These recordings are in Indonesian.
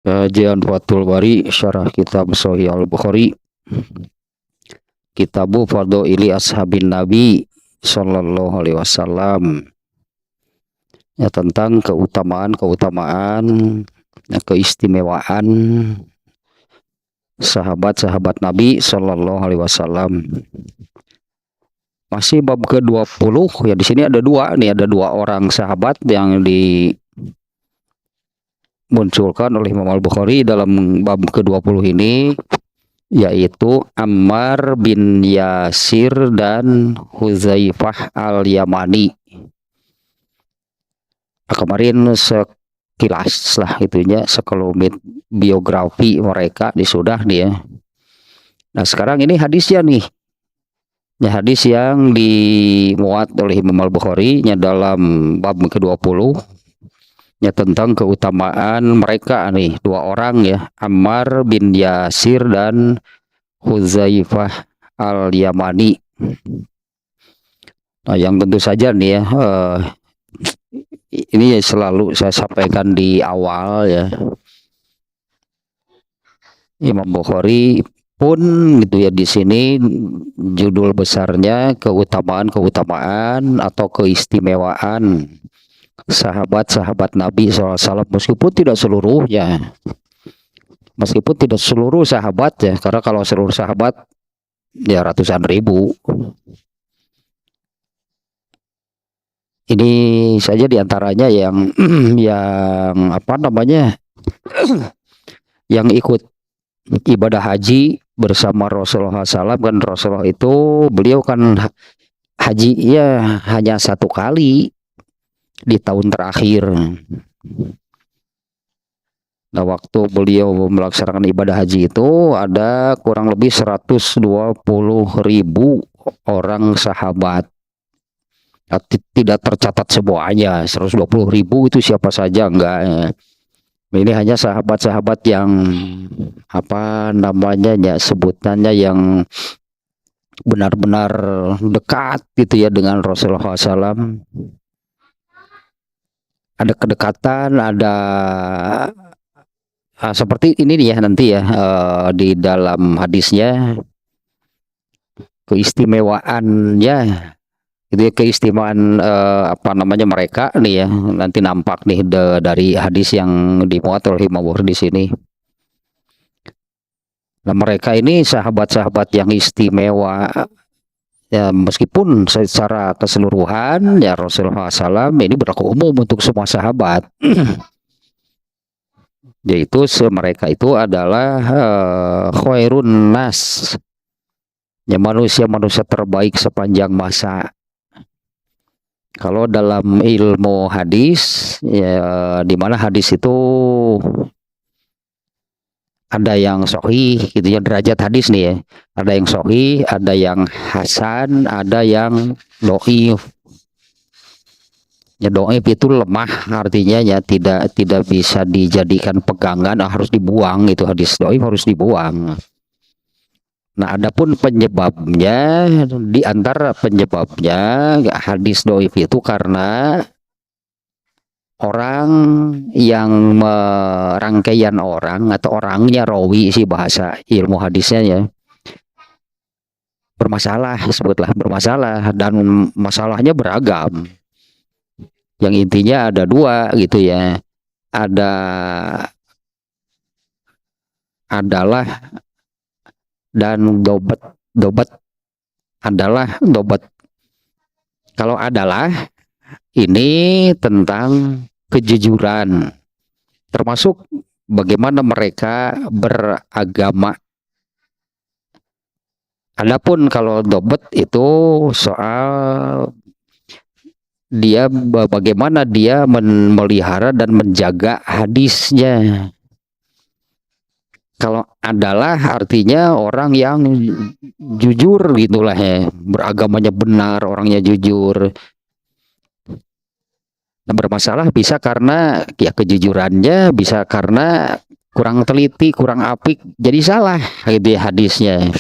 Kajian Fathul Bari Syarah Kitab Sahih Al-Bukhari, Kitabu Fadhaili Ashabin Nabi Sallallahu Alaihi Wasallam, ya, tentang keutamaan-keutamaan, ya, keistimewaan sahabat-sahabat Nabi Sallallahu Alaihi Wasallam. Masih bab ke-20, ya, di sini ada dua orang sahabat yang dimunculkan oleh Imam Al-Bukhari dalam bab ke-20 ini, yaitu Ammar bin Yasir dan Huzaifah Al-Yamani. Kemarin sekilas lah itunya, sekelumit biografi mereka disudah nih ya. Nah, sekarang ini hadisnya nih. Ya, hadis yang dimuat oleh Imam Al-Bukhari nya dalam bab ke-20, ya, tentang keutamaan mereka nih, dua orang ya, Ammar bin Yasir dan Huzaifah Al-Yamani. Nah, yang tentu saja nih ya, ini selalu saya sampaikan di awal ya, Imam Bukhari pun gitu ya, di sini judul besarnya keutamaan atau keistimewaan sahabat-sahabat Nabi SAW, meskipun tidak seluruh sahabat ya, karena kalau seluruh sahabat ya ratusan ribu. Ini saja diantaranya yang yang apa namanya yang ikut ibadah haji bersama Rasulullah SAW. Kan Rasulullah itu beliau kan haji ya hanya satu kali di tahun terakhir. Nah, waktu beliau melaksanakan ibadah haji itu ada kurang lebih 120.000 orang sahabat. Tidak tercatat semuanya 120.000 itu siapa saja, enggak ya. Ini hanya sahabat-sahabat yang apa namanya ya, sebutannya yang benar-benar dekat gitu ya dengan Rasulullah SAW. Ada kedekatan, ada seperti ini ya nanti ya, di dalam hadisnya keistimewaannya itu ya, keistimewaan apa namanya mereka nih ya, nanti nampak nih dari hadis yang dimuat oleh Imam Bukhari di sini. Nah, mereka ini sahabat-sahabat yang istimewa ya, meskipun secara keseluruhan ya Rasulullah SAW ini berlaku umum untuk semua sahabat. Yaitu mereka itu adalah khairun nas, ya, manusia-manusia terbaik sepanjang masa. Kalau dalam ilmu hadis ya, di mana hadis itu ada yang sahih gitu ya, derajat hadis nih ya, ada yang sahih, ada yang hasan, ada yang dhaif. Ya, dhaif itu lemah, artinya ya tidak bisa dijadikan pegangan, harus dibuang, itu hadis dhaif harus dibuang. Nah, adapun penyebabnya, di antara penyebabnya hadis dhaif itu karena orang yang merangkaian orang atau orangnya, rawi sih bahasa ilmu hadisnya ya, bermasalah, sebutlah bermasalah, dan masalahnya beragam. Yang intinya ada dua gitu ya, adalah dan dobat adalah dobat. Kalau adalah ini tentang kejujuran, termasuk bagaimana mereka beragama. Adapun kalau dobat itu soal dia bagaimana dia memelihara dan menjaga hadisnya. Kalau adalah artinya orang yang jujur gitulah ya, beragamanya benar, orangnya jujur. Nah, bermasalah bisa karena ya kejujurannya, bisa karena kurang teliti, kurang apik, jadi salah gitu ya hadisnya.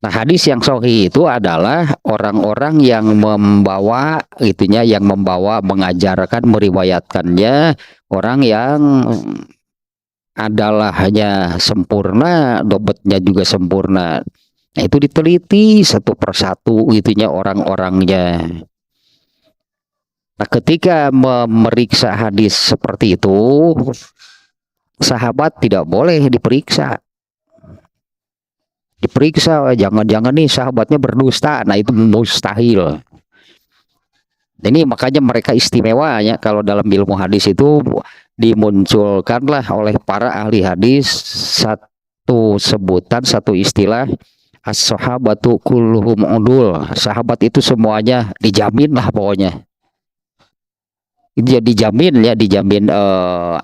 Nah, hadis yang sahih itu adalah orang-orang yang membawa itunya, yang membawa, mengajarkan, meriwayatkannya orang yang adalah hanya sempurna, dobetnya juga sempurna. Nah, itu diteliti satu persatu itunya orang-orangnya. Nah, ketika memeriksa hadis seperti itu, sahabat tidak boleh diperiksa. Jangan-jangan nih sahabatnya berdusta. Nah, itu mustahil. Ini makanya mereka istimewa ya, kalau dalam ilmu hadis itu dimunculkanlah oleh para ahli hadis satu sebutan, satu istilah, as-sahabatu kulluhum udul. Sahabat itu semuanya dijamin lah pokoknya. Dia dijamin ya, dijamin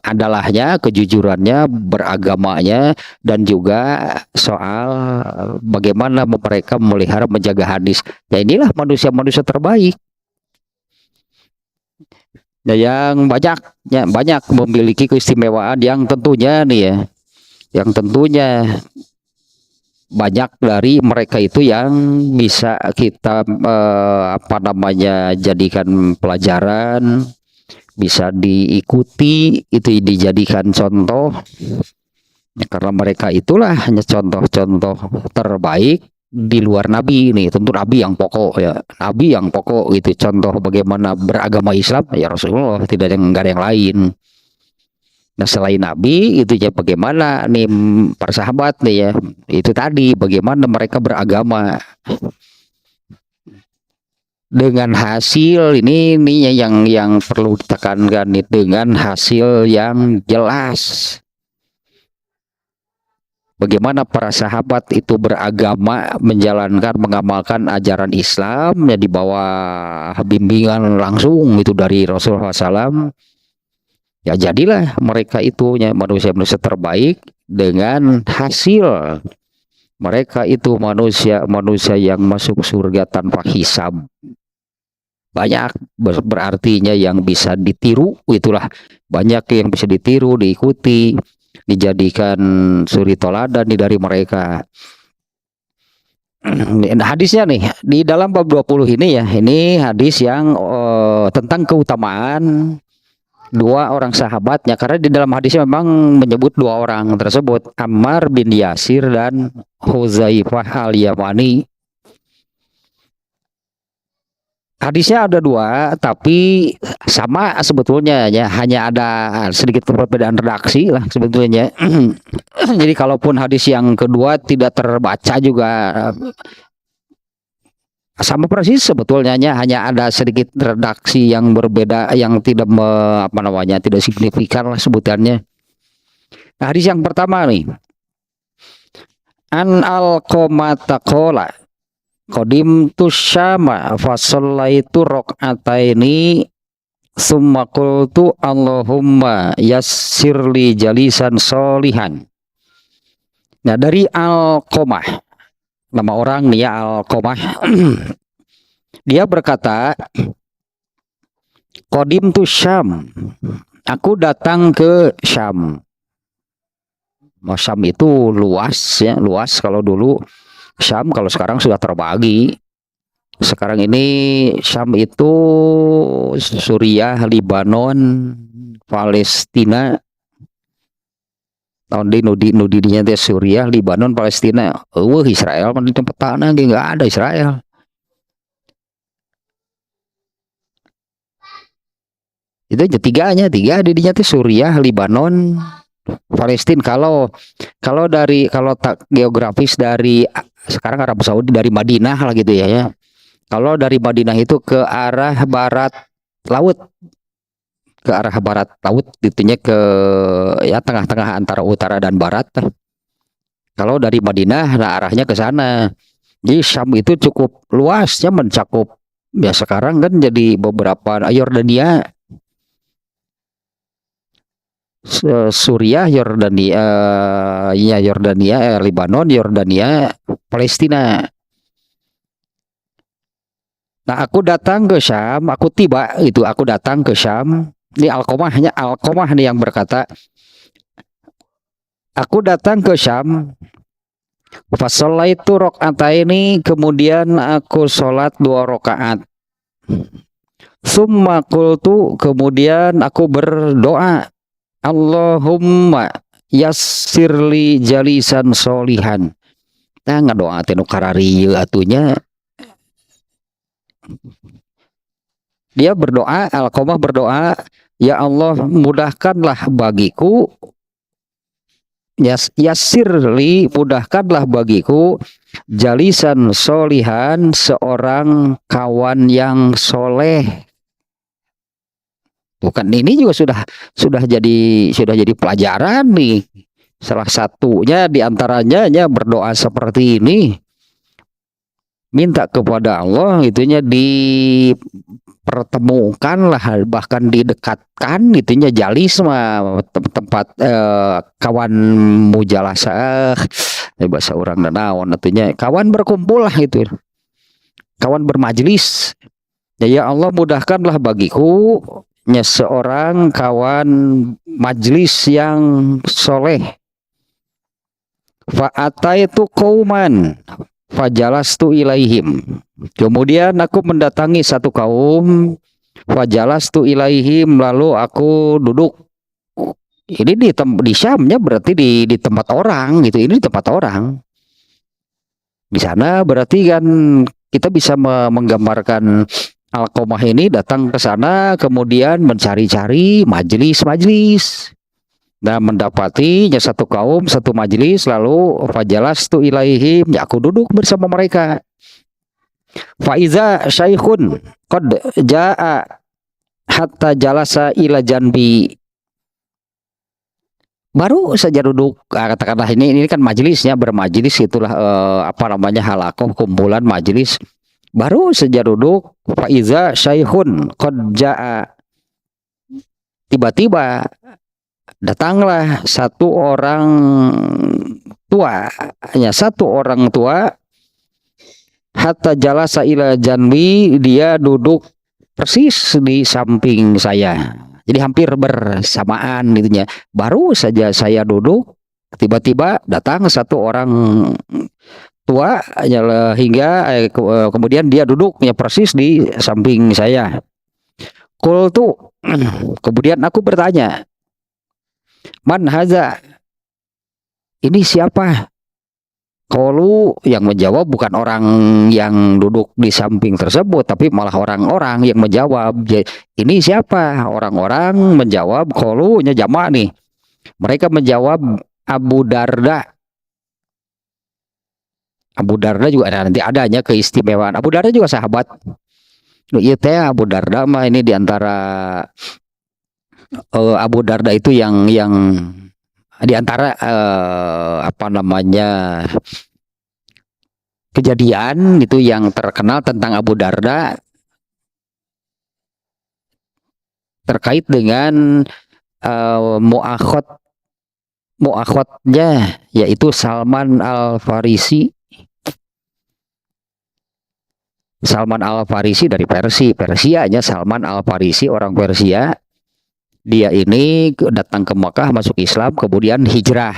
adalahnya, kejujurannya, beragamanya, dan juga soal bagaimana mereka memelihara, menjaga hadis. Ya, inilah manusia-manusia terbaik. Ya, yang banyak memiliki keistimewaan yang tentunya nih ya, yang tentunya banyak dari mereka itu yang bisa kita jadikan pelajaran, bisa diikuti, itu dijadikan contoh ya, karena mereka itulah hanya contoh-contoh terbaik di luar Nabi ini. Tentu Nabi yang pokok ya, Nabi yang pokok itu contoh bagaimana beragama Islam ya Rasulullah, tidak ada yang lain. Nah, selain Nabi itu ya bagaimana nih para sahabat nih ya, itu tadi bagaimana mereka beragama dengan hasil ini yang perlu ditekankan nih, dengan hasil yang jelas. Bagaimana para sahabat itu beragama, menjalankan, mengamalkan ajaran Islam ya di bawah bimbingan langsung itu dari Rasulullah SAW. Ya jadilah mereka itu ya manusia-manusia terbaik dengan hasil mereka itu manusia yang masuk surga tanpa hisab. Banyak berartinya yang bisa ditiru, itulah banyak yang bisa ditiru, diikuti, dijadikan suri toladan dari mereka. Nah, hadisnya nih di dalam bab 20 ini ya, ini hadis yang tentang keutamaan dua orang sahabatnya, karena di dalam hadisnya memang menyebut dua orang tersebut, Ammar bin Yasir dan Huzaifah al-Yamani. Hadisnya ada dua, tapi sama sebetulnya ya, hanya ada sedikit perbedaan redaksi lah sebetulnya. Jadi kalaupun hadis yang kedua tidak terbaca juga sama persis sebetulnya, hanya ada sedikit redaksi yang berbeda, yang tidak tidak signifikan lah sebutannya. Nah, hadis yang pertama nih, An al-Qamata qala qadim tu syama fa shallaitu rakaataini summa qultu Allahumma yassirli jalisan sholihan. Nah, dari Al-Qamah, nama orang nih ya, Al-Qamah. Dia berkata, qadim tu Syam, aku datang ke Syam. Syam itu luas ya, luas kalau dulu Syam, kalau sekarang sudah terbagi. Sekarang ini Syam itu Suriah, Libanon, Palestina. Tahun di nudinya teh Suriah, Libanon, Palestina. Israel di tempat tanah nggak ada Israel. Itu tiga didinya teh Suriah, Libanon, Palestina. Kalau tak geografis dari sekarang Arab Saudi, dari Madinah lah gitu ya. Kalau dari Madinah itu ke arah barat laut, itunya ke ya tengah-tengah antara utara dan barat. Kalau dari Madinah, nah arahnya ke sana. Jadi Syam itu cukup luasnya, mencakup ya sekarang kan jadi beberapa Yordania, Suriah, Yordania, Libanon, Yordania, Palestina. Nah, aku datang ke Syam, aku datang ke Syam. Ini Al-Qamah nih yang berkata, aku datang ke Syam, Fasholaitu rakaataini, kemudian aku sholat 2 rakaat. Summa qultu, kemudian aku berdoa, Allahumma yassirli jalisan solihan. Nah ngadoa teh nu kararieu atunya. Dia berdoa, Alqamah berdoa, ya Allah mudahkanlah bagiku, yassirli mudahkanlah bagiku, jalisan solihan, seorang kawan yang soleh. Bukan, ini juga sudah jadi pelajaran nih. Salah satunya diantaranya berdoa seperti ini, minta kepada Allah itunya dipertemukan lah, bahkan didekatkan itunya jalis mah tempat kawan mujalasah, bahasa orang naon itunya kawan berkumpul lah, itu kawan bermajlis. Ya Allah mudahkanlah bagiku seorang kawan majlis yang soleh. Fa'ataitu qauman fajalastu ilaihim, kemudian aku mendatangi satu kaum, fajalastu ilaihim, lalu aku duduk. Ini di Syamnya berarti di tempat orang gitu, ini di tempat orang. Di sana berarti kan kita bisa menggambarkan Alqamah ini datang ke sana, kemudian mencari-cari majelis-majelis. Nah, mendapatinya satu kaum, satu majelis, lalu fajalastu ilaihim, ya aku duduk bersama mereka. Faiza syaikhun qad jaa hatta jalasa ila janbi. Baru saja duduk, katakanlah ini kan majelisnya, bermajelis itulah apa namanya, halaqah, kumpulan majelis. Baru saja duduk, faiza syaikhun qad jaa, tiba-tiba datanglah satu orang tua, hanya satu orang tua, hatta jalasa ila janbi, dia duduk persis di samping saya. Jadi hampir bersamaan itunya. Baru saja saya duduk, tiba-tiba datang satu orang tua hingga kemudian dia duduknya persis di samping saya. Qultu, kemudian aku bertanya, man haza, ini siapa? Qalu, yang menjawab bukan orang yang duduk di samping tersebut, tapi malah orang-orang yang menjawab, ini siapa? Orang-orang menjawab, qalu nya jamak nih, mereka menjawab Abu Darda. Abu Darda juga ada, nanti adanya keistimewaan. Abu Darda juga sahabat. Iya teh, Abu Darda mah ini diantara Abu Darda itu yang diantara apa namanya, kejadian itu yang terkenal tentang Abu Darda terkait dengan muakhotnya, yaitu Salman Al-Farisi. Salman Al-Farisi dari Persianya, Salman Al-Farisi orang Persia. Dia ini datang ke Mekah, masuk Islam, kemudian hijrah.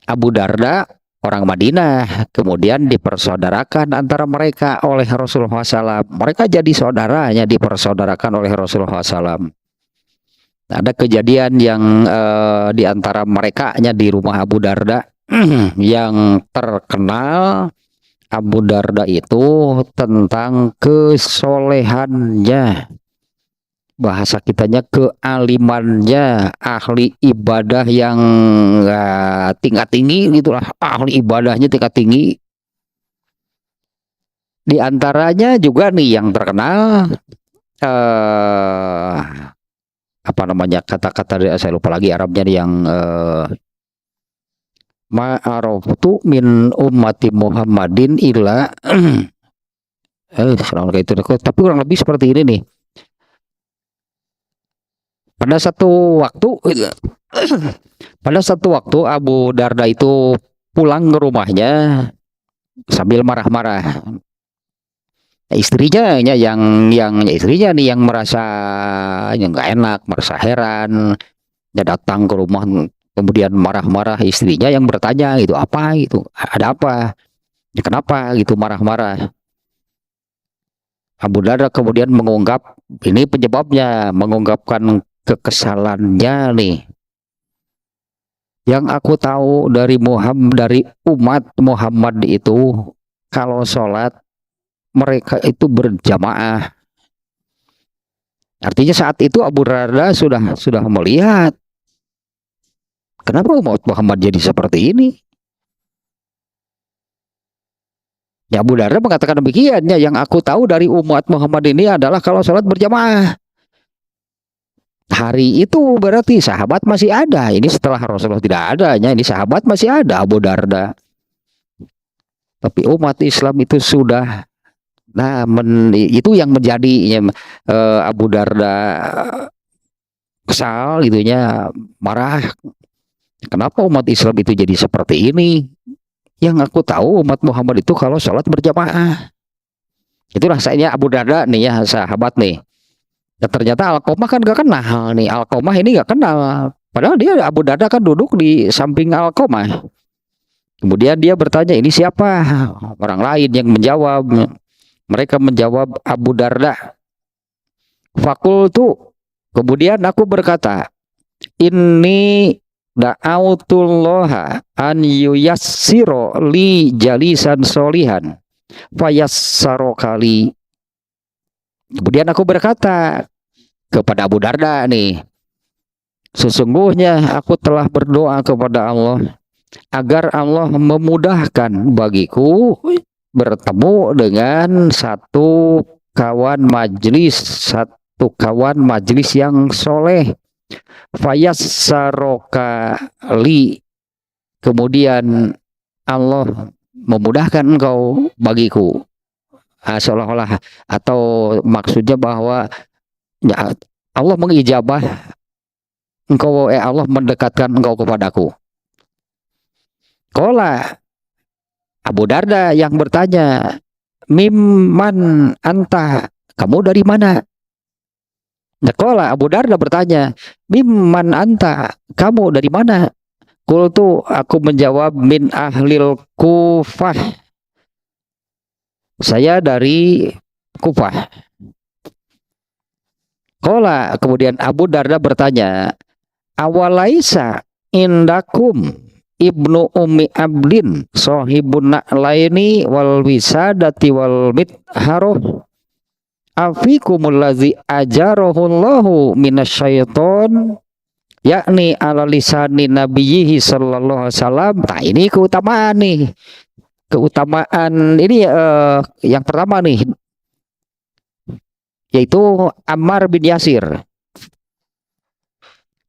Abu Darda orang Madinah, kemudian dipersaudarakan antara mereka oleh Rasulullah SAW. Mereka jadi saudaranya, dipersaudarakan oleh Rasulullah SAW. Ada kejadian yang di antara merekanya di rumah Abu Darda yang terkenal Abu Darda itu tentang kesolehannya, bahasa kitanya kealimannya, ahli ibadah yang tingkat tinggi gitulah, ahli ibadahnya tingkat tinggi. Di antaranya juga nih yang terkenal apa namanya, kata-kata saya lupa lagi Arabnya yang ma'araftu min ummati Muhammadin illa kayak itu, tapi kurang lebih seperti ini nih. Pada satu waktu Abu Darda itu pulang ke rumahnya sambil marah-marah. Istrinya istrinya nih yang merasa nggak enak, merasa heran. Dia datang ke rumah Kemudian marah-marah, istrinya yang bertanya gitu, apa gitu, ada apa, ya, kenapa gitu marah-marah. Abu Darda kemudian mengungkap ini penyebabnya, mengungkapkan kekesalannya nih. Yang aku tahu dari dari umat Muhammad itu, kalau sholat mereka itu berjamaah. Artinya saat itu Abu Darda sudah melihat kenapa umat Muhammad jadi seperti ini. Ya, Abu Darda mengatakan demikian, ya, yang aku tahu dari umat Muhammad ini adalah kalau sholat berjamaah. Hari itu berarti sahabat masih ada. Ini setelah Rasulullah tidak adanya, ini sahabat masih ada Abu Darda. Tapi umat Islam itu sudah, nah itu yang menjadi Abu Darda kesal gitunya, marah. Kenapa umat Islam itu jadi seperti ini? Yang aku tahu umat Muhammad itu kalau sholat berjamaah. Itu rasanya Abu Darda nih ya, sahabat nih. Dan ternyata Alqamah kan gak kenal nih. Alqamah ini gak kenal. Padahal dia Abu Darda kan duduk di samping Alqamah. Kemudian dia bertanya, ini siapa? Orang lain yang menjawab. Mereka menjawab Abu Darda. Fakultu. Kemudian aku berkata, ini da'autullaha an yuyassiro li jalisan solihan fayassaro kali. Kemudian aku berkata kepada Abu Darda nih, sesungguhnya aku telah berdoa kepada Allah agar Allah memudahkan bagiku bertemu dengan satu kawan majlis yang soleh. Fayassaroka li, kemudian Allah memudahkan engkau bagiku. Seolah-olah atau maksudnya bahwa ya, Allah mengijabah engkau, Allah mendekatkan engkau kepadaku. Qala, Abu Darda yang bertanya, mimman anta, kamu dari mana? Qala, Abu Darda bertanya, mimman anta, kamu dari mana? Qultu, aku menjawab, min ahlil Kufah, saya dari Kufah. Qala, kemudian Abu Darda bertanya, awalaisa indakum ibnu ummi abdin sahibun na'laini wal wisadati wal mitharuh afikumul ladzi ajarahullahu minasyaiton yakni ala lisani nabiyhi sallallahu alaihi wasallam. Nah, ini keutamaan nih. Keutamaan ini yang pertama nih, yaitu Ammar bin Yasir.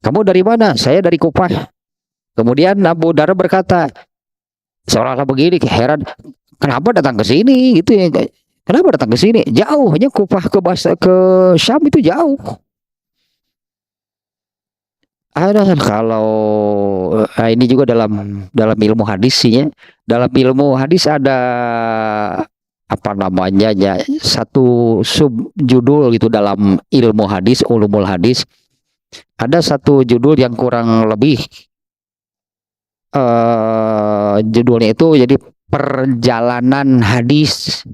Kamu dari mana? Saya dari Kufah. Kemudian Abu Darda berkata, seolah-olah begini, heran, kenapa datang ke sini gitu ya. Kenapa datang ke sini? Jauh, hanya Kufah ke Syam itu jauh. Ada kalau ini juga dalam ilmu hadis sih ya. Dalam ilmu hadis ada apa namanya ya, satu subjudul gitu dalam ilmu hadis, ulumul hadis. Ada satu judul yang kurang lebih judulnya itu jadi perjalanan hadis.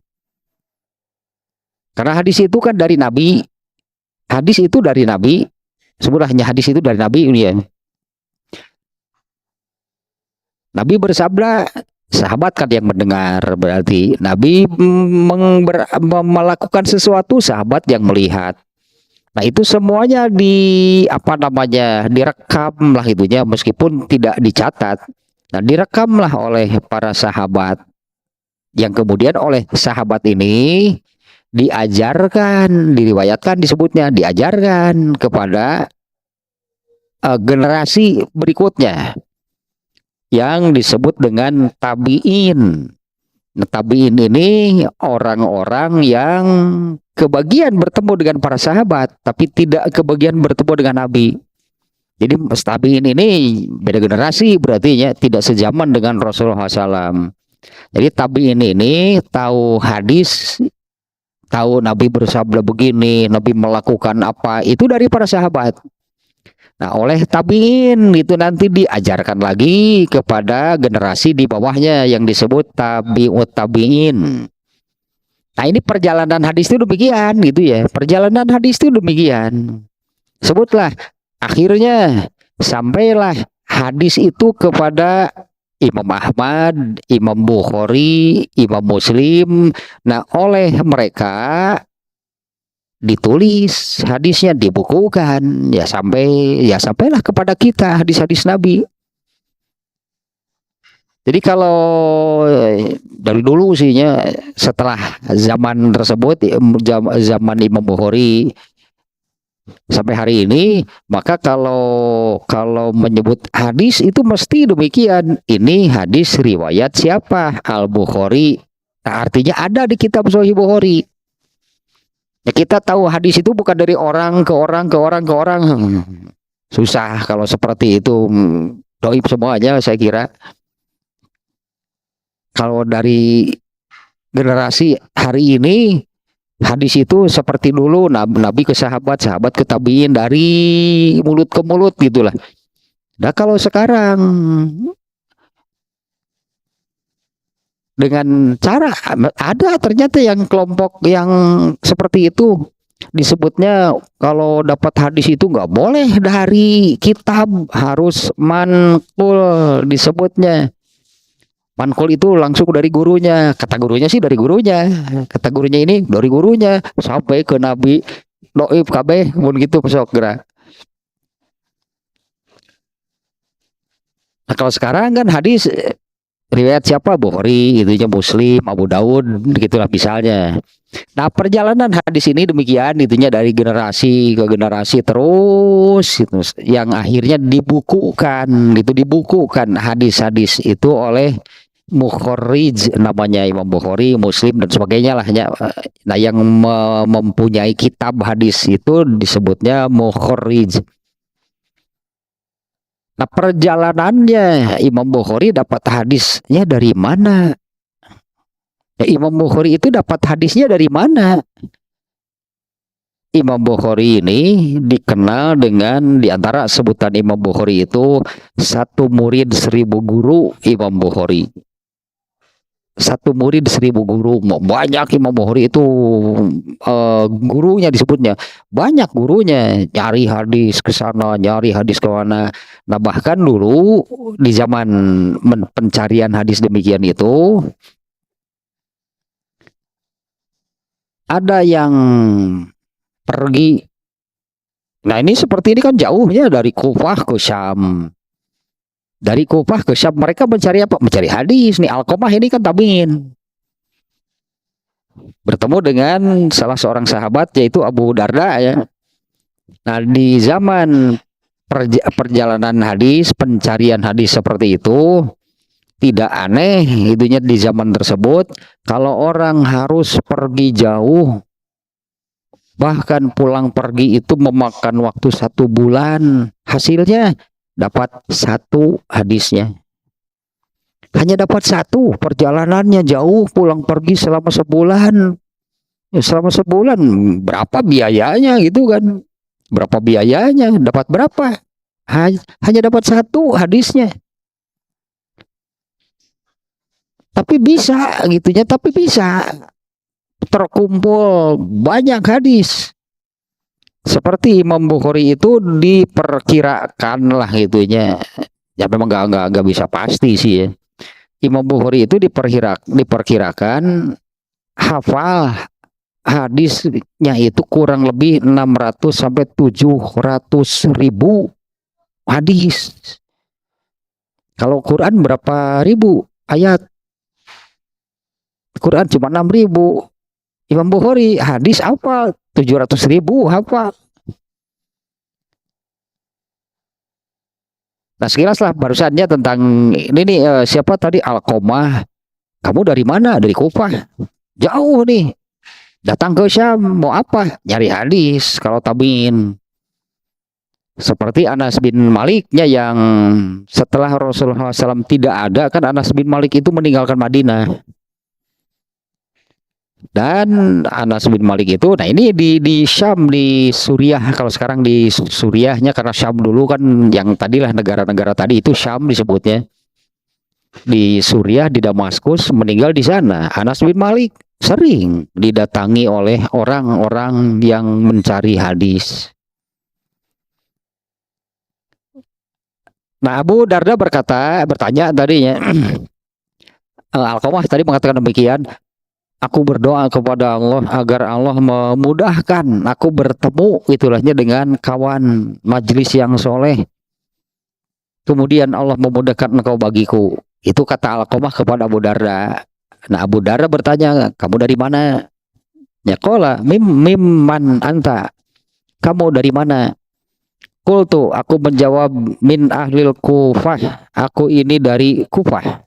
Karena hadis itu kan dari Nabi. Hadis itu dari Nabi. Sebenarnya hanya hadis itu dari Nabi ya. Nabi bersabda, sahabat kan yang mendengar, berarti Nabi melakukan sesuatu, sahabat yang melihat. Nah, itu semuanya apa namanya, direkam lah itunya, meskipun tidak dicatat. Nah, direkamlah oleh para sahabat, yang kemudian oleh sahabat ini diajarkan, diriwayatkan, disebutnya diajarkan kepada generasi berikutnya yang disebut dengan tabi'in. Nah, tabi'in ini orang-orang yang kebagian bertemu dengan para sahabat tapi tidak kebagian bertemu dengan Nabi. Jadi tabi'in ini beda generasi, berarti ya tidak sezaman dengan Rasulullah SAW. Jadi tabi'in ini tahu hadis, tahu Nabi bersabda begini, Nabi melakukan apa, itu dari para sahabat. Nah, oleh tabiin itu nanti diajarkan lagi kepada generasi di bawahnya yang disebut tabiut tabiin. Nah, ini perjalanan hadis itu demikian gitu ya. Perjalanan hadis itu demikian. Sebutlah akhirnya sampailah hadis itu kepada Imam Ahmad, Imam Bukhari, Imam Muslim. Nah, oleh mereka ditulis hadisnya, dibukukan, sampailah kepada kita hadis-hadis Nabi. Jadi kalau dari dulu sihnya, setelah zaman tersebut, zaman Imam Bukhari sampai hari ini, maka kalau menyebut hadis itu mesti demikian. Ini hadis riwayat siapa? Al-Bukhari. Nah, artinya ada di kitab Sahih Bukhari. Ya, kita tahu hadis itu bukan dari orang ke orang ke orang ke orang. Susah kalau seperti itu. Doib semuanya saya kira. Kalau dari generasi hari ini, hadis itu seperti dulu Nabi ke sahabat, sahabat ke tabiin, dari mulut ke mulut gitulah. Nah, kalau sekarang dengan cara ada ternyata yang kelompok yang seperti itu, disebutnya kalau dapat hadis itu nggak boleh dari kitab, harus manqul disebutnya. Manqul itu langsung dari gurunya, kata gurunya sih dari gurunya, kata gurunya ini dari gurunya sampai ke Nabi. Doib kabeh mun gitu besok gerak. Nah, kalau sekarang kan hadis riwayat siapa? Bukhari, itunya Muslim, Abu Daud, gitulah misalnya. Nah, perjalanan hadis ini demikian, itunya dari generasi ke generasi terus, itu, yang akhirnya dibukukan, itu dibukukan hadis-hadis itu oleh mukharrij, namanya Imam Bukhari, Muslim dan sebagainya lah. Nah, yang mempunyai kitab hadis itu disebutnya mukharrij. Nah, perjalanannya Imam Bukhari dapat hadisnya dari mana? Ya, Imam Bukhari itu dapat hadisnya dari mana? Imam Bukhari ini dikenal dengan, diantara sebutan Imam Bukhari itu, satu murid 1000 guru Imam Bukhari. Satu murid 1000 guru. Banyak Imam Bukhari itu gurunya disebutnya. Banyak gurunya, nyari hadis ke sana, nyari hadis ke mana. Nah, bahkan dulu di zaman pencarian hadis demikian itu, ada yang pergi. Nah, ini seperti ini kan jauhnya dari Kufah ke Syam. Dari Kufah ke Syam mereka mencari apa? Mencari hadis. Nih Alqamah ini kan tabiin. Bertemu dengan salah seorang sahabat yaitu Abu Darda ya. Nah, di zaman perjalanan hadis, pencarian hadis seperti itu, tidak aneh itunya di zaman tersebut kalau orang harus pergi jauh, bahkan pulang pergi itu memakan waktu 1 bulan, hasilnya dapat 1 hadisnya. Hanya dapat 1, perjalanannya jauh, pulang pergi selama sebulan. Ya, selama sebulan berapa biayanya gitu kan? Berapa biayanya? Dapat berapa? Hanya dapat 1 hadisnya. Tapi bisa gitunya, tapi bisa terkumpul banyak hadis. Seperti Imam Bukhari itu diperkirakan lah itunya. Ya memang nggak bisa pasti sih ya. Imam Bukhari itu diperkirakan hafal hadisnya itu kurang lebih 600 sampai 700 ribu hadis. Kalau Quran berapa ribu ayat? Quran cuma 6.000. Imam Bukhari hadis apa? 700 ribu apa? Nah, sekilas lah barusannya tentang ini nih, siapa tadi? Alqamah. Kamu dari mana? Dari Kufah. Jauh nih. Datang ke Syam mau apa? Nyari hadis kalau tabiin. Seperti Anas bin Maliknya yang setelah Rasulullah SAW tidak ada, kan Anas bin Malik itu meninggalkan Madinah. Dan Anas bin Malik itu, nah ini di Syam, di Suriah. Kalau sekarang di Suriahnya, karena Syam dulu kan yang tadilah negara-negara tadi itu Syam disebutnya. Di Suriah, di Damaskus, meninggal di sana. Anas bin Malik sering didatangi oleh orang-orang yang mencari hadis. Nah, Abu Darda bertanya tadinya, Alqamah tadi mengatakan demikian, aku berdoa kepada Allah agar Allah memudahkan aku bertemu itulahnya dengan kawan majlis yang soleh. Kemudian Allah memudahkan engkau bagiku. Itu kata Alqamah kepada Abu Darda. Nah, Abu Darda bertanya, kamu dari mana? Ya, qala mimman anta. Kamu dari mana? Qultu, aku menjawab, min ahlil Kufah. Aku ini dari Kufah.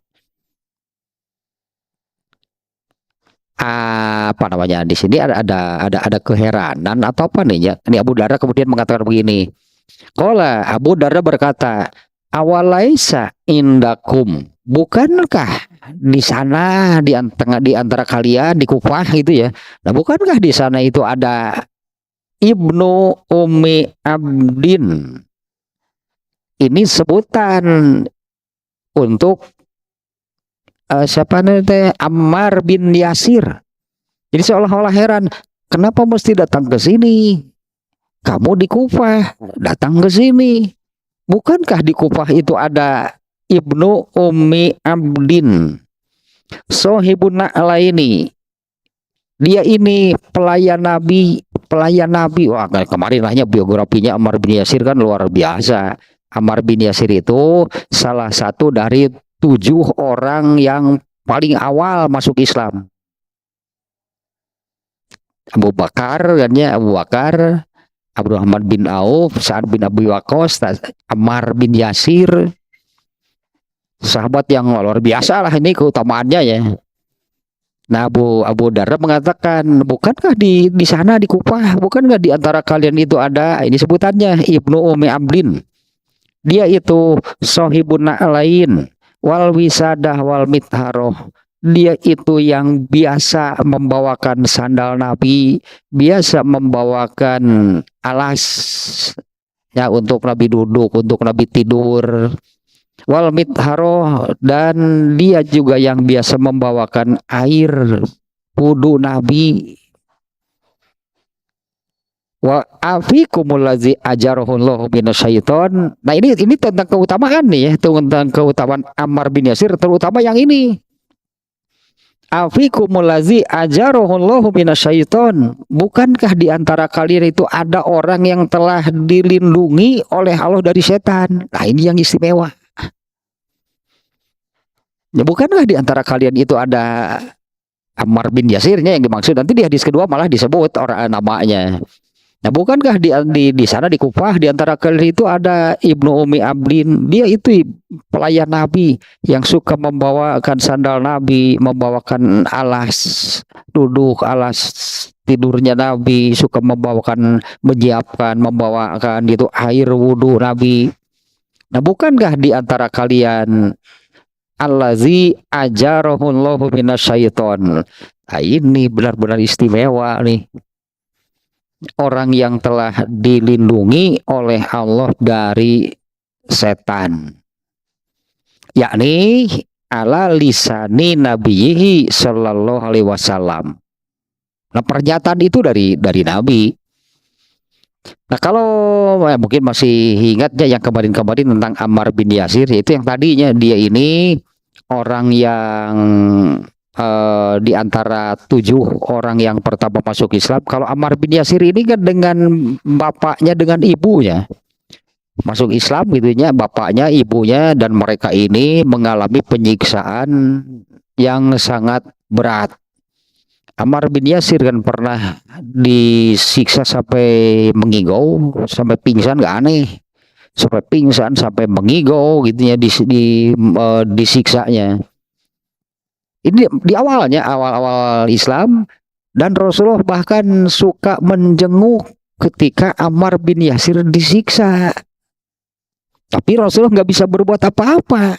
Apa namanya, di sini ada keheranan atau apa nih ya? Ini Abu Darda kemudian mengatakan begini. Qala, Abu Darda berkata, awalaisa indakum, bukankah di sana di antara kalian di Kufah gitu ya. Nah, bukankah di sana itu ada Ibnu Ummi Abdin? Ini sebutan untuk siapa namanya, Ammar bin Yasir. Jadi seolah-olah heran, kenapa mesti datang ke sini? Kamu di Kufah, datang ke sini. Bukankah di Kufah itu ada Ibnu Ummi Abdin, Sohibun Na'laini. Dia ini pelayan Nabi. Wah, kemarin lahnya biografinya Ammar bin Yasir kan luar biasa. Ammar bin Yasir itu salah satu dari 7 orang yang paling awal masuk Islam. Abu Bakar, Abdurrahman bin Auf, Sa'ad bin Abi Waqqas, Ammar bin Yasir, sahabat yang luar biasa lah ini keutamaannya ya. Nah, Abu Darda mengatakan, bukankah di sana di Kufah, bukankah di antara kalian itu ada, ini sebutannya Ibnu Ummi Abdin. Dia itu Sohibun Na'lain wal wisadah wal mitharoh. Dia itu yang biasa membawakan sandal Nabi, biasa membawakan alas ya untuk Nabi duduk, untuk Nabi tidur. Wal mitharoh, dan dia juga yang biasa membawakan air wudu Nabi. Wa afikumul ladzi ajarahullahu minasyaiton. Nah, ini tentang keutamaan nih ya, tentang keutamaan Ammar bin Yasir, terutama yang ini. Afikumul ladzi ajarahullahu minasyaiton. Bukankah di antara kalian itu ada orang yang telah dilindungi oleh Allah dari setan? Nah, ini yang istimewa. Ya, bukankah di antara kalian itu ada Ammar bin Yasirnya yang dimaksud? Nanti di hadis kedua malah disebut orang namanya. Nah, bukankah di sana di Kufah di antara kalian itu ada Ibnu Ummi Abdin? Dia itu pelayan Nabi yang suka membawakan sandal Nabi, membawakan alas duduk, alas tidurnya Nabi, suka menyiapkan, membawakan gitu air wudhu Nabi. Nah, bukankah di antara kalian allazi ajarahullahu minasyaiton? Nah, ini benar-benar istimewa nih. Orang yang telah dilindungi oleh Allah dari setan. Yakni ala lisani nabiyhi sallallahu alaihi wasallam. Nah, pernyataan itu dari Nabi. Nah, kalau mungkin masih ingatnya yang kemarin-kemarin tentang Ammar bin Yasir, yaitu yang tadinya dia ini orang yang di antara 7 orang yang pertama masuk Islam. Kalau Ammar bin Yasir ini kan dengan bapaknya, dengan ibunya masuk Islam gitunya, bapaknya, ibunya, dan mereka ini mengalami penyiksaan yang sangat berat. Ammar bin Yasir kan pernah disiksa sampai mengigau, sampai pingsan, gak aneh, sampai pingsan, sampai mengigau gitu ya, disiksanya. Ini di awal-awal Islam, dan Rasulullah bahkan suka menjenguk ketika Ammar bin Yasir disiksa. Tapi Rasulullah nggak bisa berbuat apa-apa.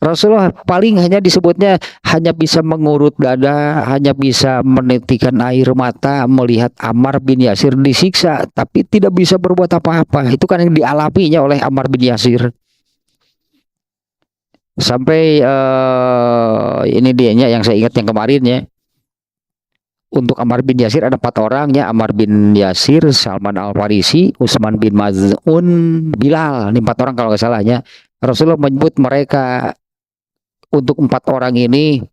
Rasulullah paling hanya disebutnya hanya bisa mengurut dada, hanya bisa menitikan air mata melihat Ammar bin Yasir disiksa, tapi tidak bisa berbuat apa-apa. Itu kan yang dialaminya oleh Ammar bin Yasir. Sampai ini dianya yang saya ingat yang kemarin ya. Untuk Ammar bin Yasir ada 4 orang ya, Ammar bin Yasir, Salman Al-Farisi, Utsman bin Maz'un, Bilal. Ini 4 orang kalau nggak salahnya. Rasulullah menyebut mereka, untuk 4 orang ini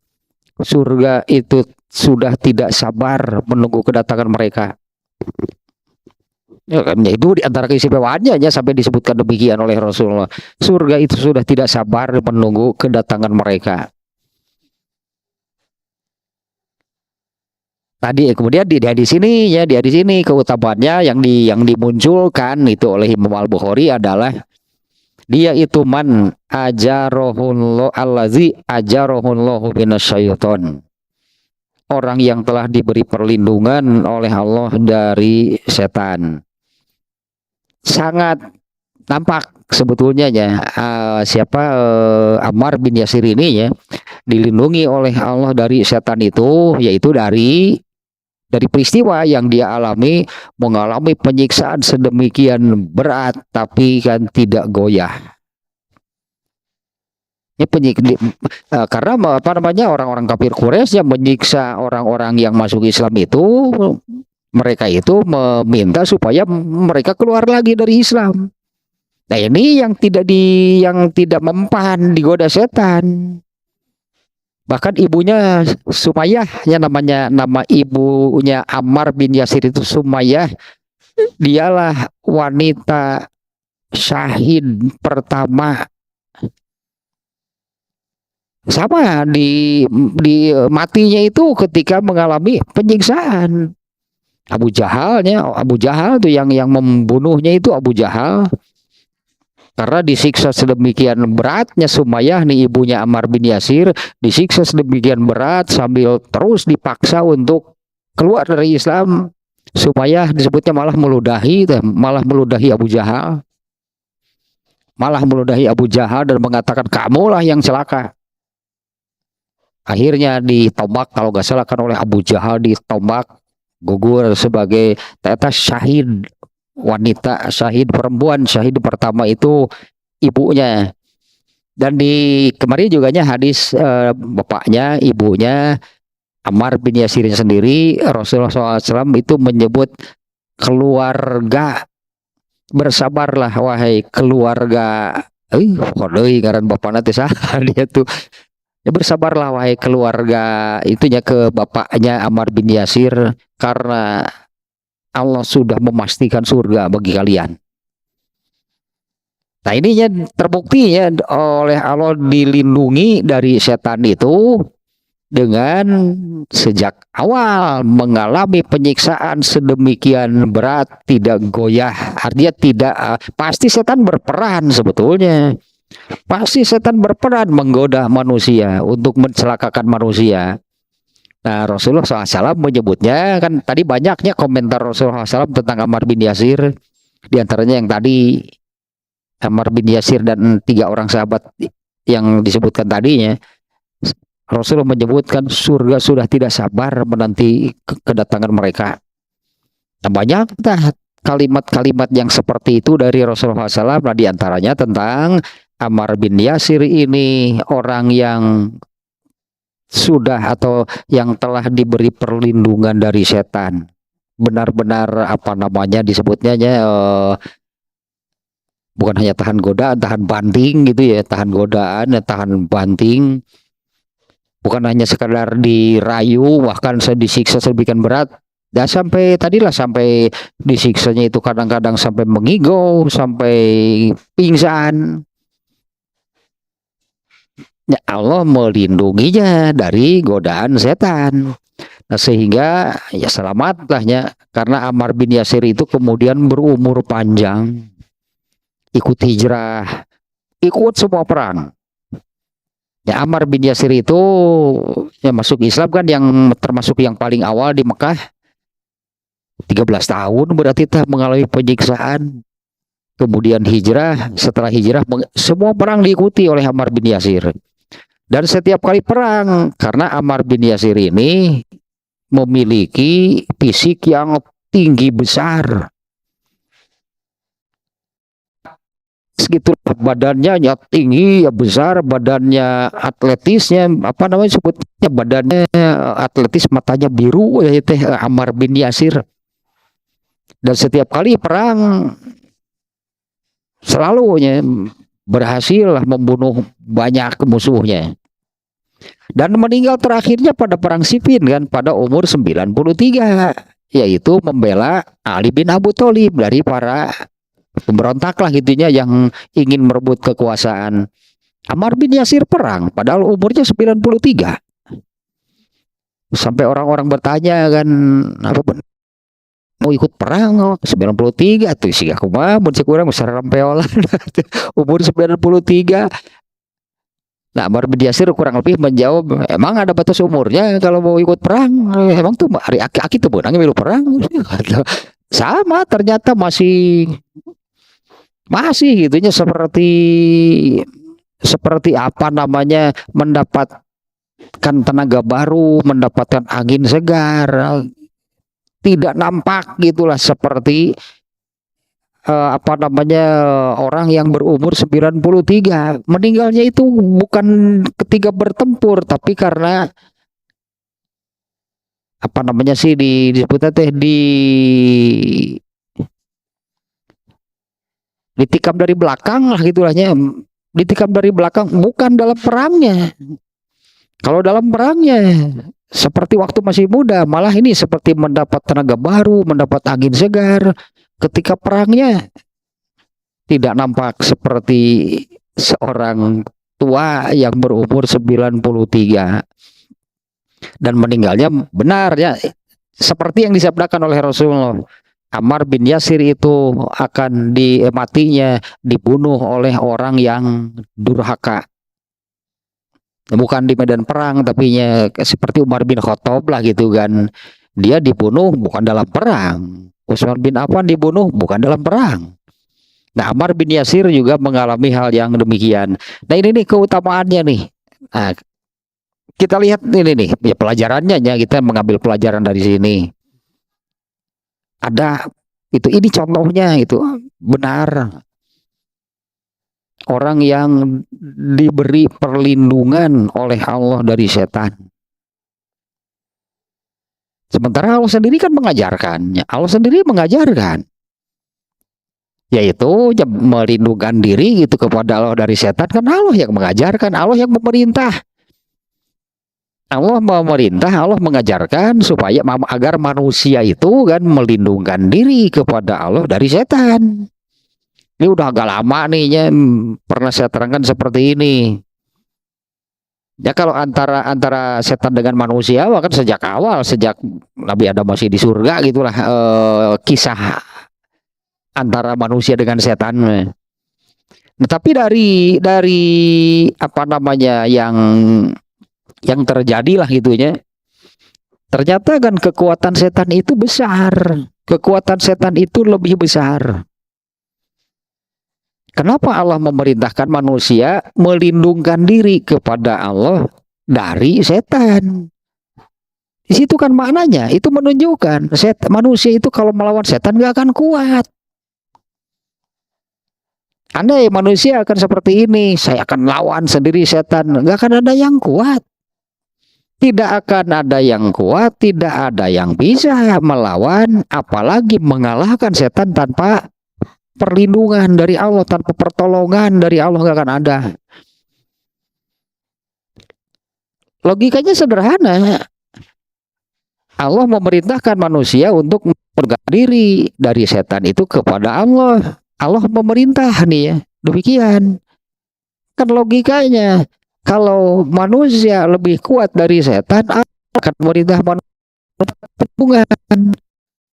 surga itu sudah tidak sabar menunggu kedatangan mereka. Ya kan, ya itu di antara keistimewaannya ya, sampai disebutkan demikian oleh Rasulullah. Surga itu sudah tidak sabar menunggu kedatangan mereka. Tadi kemudian di sini ya, di sini keutamaannya yang dimunculkan itu oleh Imam Al-Bukhari adalah dia itu man ajarohullah allazi ajarohullahu minasyaiton. Orang yang telah diberi perlindungan oleh Allah dari setan. Sangat nampak sebetulnya ya, Ammar bin Yasir ini ya dilindungi oleh Allah dari setan itu, yaitu dari peristiwa yang dia alami, mengalami penyiksaan sedemikian berat tapi kan tidak goyah. Ini karena apa namanya, orang-orang kafir Quraisy yang menyiksa orang-orang yang masuk Islam itu, mereka itu meminta supaya mereka keluar lagi dari Islam. Nah ini yang tidak mempan, digoda setan. Bahkan ibunya Sumayyah, ya nama ibunya Ammar bin Yasir itu Sumayyah, dialah wanita syahid pertama. Sama di matinya itu ketika mengalami penyiksaan. Abu Jahal tuh yang membunuhnya itu Abu Jahal. Karena disiksa sedemikian beratnya Sumayyah nih, ibunya Ammar bin Yasir, disiksa sedemikian berat sambil terus dipaksa untuk keluar dari Islam. Sumayyah disebutnya malah meludahi Abu Jahal. Malah meludahi Abu Jahal dan mengatakan, kamulah yang celaka. Akhirnya ditombak, kalau nggak salah kan oleh Abu Jahal, ditombak, gugur sebagai tetes syahid. Wanita syahid perempuan, syahid pertama itu ibunya. Dan di kemarin juga hadis bapaknya, ibunya Ammar bin Yasir sendiri, Rasulullah SAW itu menyebut keluarga, bersabarlah wahai keluarga, ngaran bapakna teh saha dia tuh. Ya, bersabarlah wahai keluarga, itunya ke bapaknya Ammar bin Yasir, karena Allah sudah memastikan surga bagi kalian. Nah ininya terbukti ya, oleh Allah dilindungi dari setan itu dengan sejak awal mengalami penyiksaan sedemikian berat, tidak goyah. Artinya tidak, pasti setan berperan sebetulnya. Pasti setan berperan menggoda manusia untuk mencelakakan manusia. Nah Rasulullah SAW menyebutnya, kan tadi banyaknya komentar Rasulullah SAW tentang Ammar bin Yasir. Di antaranya yang tadi Ammar bin Yasir dan 3 orang sahabat yang disebutkan tadinya. Rasulullah menyebutkan surga sudah tidak sabar menanti kedatangan mereka. Nah, banyak kalimat-kalimat yang seperti itu dari Rasulullah SAW. Nah, di antaranya tentang Ammar bin Yasir ini, orang yang sudah atau yang telah diberi perlindungan dari setan. Benar-benar apa namanya disebutnya bukan hanya tahan godaan, tahan banting gitu ya, tahan godaan, tahan banting. Bukan hanya sekadar dirayu, bahkan disiksa sedemikian berat. Dan sampai disiksanya itu kadang-kadang sampai mengigau, sampai pingsan. Ya Allah melindunginya dari godaan setan. Nah, sehingga ya selamatlahnya, karena Ammar bin Yasir itu kemudian berumur panjang, ikut hijrah, ikut semua perang. Ya Ammar bin Yasir itu ya masuk Islam kan yang termasuk yang paling awal di Mekah. 13 tahun berarti mengalami penyiksaan. Kemudian hijrah, setelah hijrah semua perang diikuti oleh Ammar bin Yasir. Dan setiap kali perang, karena Ammar bin Yasir ini memiliki fisik yang tinggi besar, segitu badannya ya tinggi ya besar, badannya atletisnya apa namanya sebutnya, badannya atletis, matanya biru ya teh Ammar bin Yasir. Dan setiap kali perang selalu berhasil membunuh banyak musuhnya. Dan meninggal terakhirnya pada perang Siffin kan pada umur 93, yaitu membela Ali bin Abu Thalib dari para pemberontak lah gitunya yang ingin merebut kekuasaan. Ammar bin Yasir perang padahal umurnya 93. Sampai orang-orang bertanya kan, apa mau ikut perang 93 tuh sih aku mah mun kurang besar rampeolan umur 93. Nah, Ammar bin Yasir kurang lebih menjawab, emang ada batas umurnya kalau mau ikut perang? Emang tuh hari aki-aki tuh benangnya milu perang? Sama, ternyata masih gitunya seperti apa namanya, mendapatkan tenaga baru, mendapatkan angin segar, tidak nampak gitulah seperti apa namanya orang yang berumur 93. Meninggalnya itu bukan ketika bertempur, tapi karena apa namanya sih disebutnya teh ditikam dari belakang lah gitulahnya, ditikam dari belakang, bukan dalam perangnya. Kalau dalam perangnya seperti waktu masih muda, malah ini seperti mendapat tenaga baru, mendapat angin segar. Ketika perangnya tidak nampak seperti seorang tua yang berumur 93. Dan meninggalnya benar ya seperti yang disabdakan oleh Rasulullah. Ammar bin Yasir itu akan matinya dibunuh oleh orang yang durhaka. Bukan di medan perang, tapi seperti Umar bin Khattab lah gitu kan. Dia dibunuh bukan dalam perang. Utsman bin Affan dibunuh bukan dalam perang. Nah, Ammar bin Yasir juga mengalami hal yang demikian. Nah, ini nih keutamaannya nih. Nah, kita lihat ini nih, ya pelajarannya ya, kita mengambil pelajaran dari sini. Ada ini contohnya itu benar. Orang yang diberi perlindungan oleh Allah dari setan. Sementara Allah sendiri kan mengajarkannya. Allah sendiri mengajarkan. Yaitu melindungi diri gitu kepada Allah dari setan. Kan Allah yang mengajarkan. Allah yang memerintah. Allah memerintah, Allah mengajarkan supaya agar manusia itu kan melindungi diri kepada Allah dari setan. Ini udah agak lama nih ya, pernah saya terangkan seperti ini. Ya kalau antara setan dengan manusia kan sejak awal, sejak Nabi Adam masih di surga gitulah kisah antara manusia dengan setan. Nah, tapi dari apa namanya yang terjadi lah gitunya. Ternyata kan kekuatan setan itu besar. Kekuatan setan itu lebih besar. Kenapa Allah memerintahkan manusia melindungkan diri kepada Allah dari setan? Di situ kan maknanya, itu menunjukkan manusia itu kalau melawan setan gak akan kuat. Andai manusia akan seperti ini, saya akan lawan sendiri setan, gak akan ada yang kuat. Tidak akan ada yang kuat, tidak ada yang bisa melawan, apalagi mengalahkan setan tanpa perlindungan dari Allah, tanpa pertolongan dari Allah gak akan ada. Logikanya sederhana. Allah memerintahkan manusia untuk menjaga diri dari setan itu kepada Allah. Allah memerintah nih ya, demikian. Kan logikanya, kalau manusia lebih kuat dari setan, Allah akan memerintah manusia perlindungan.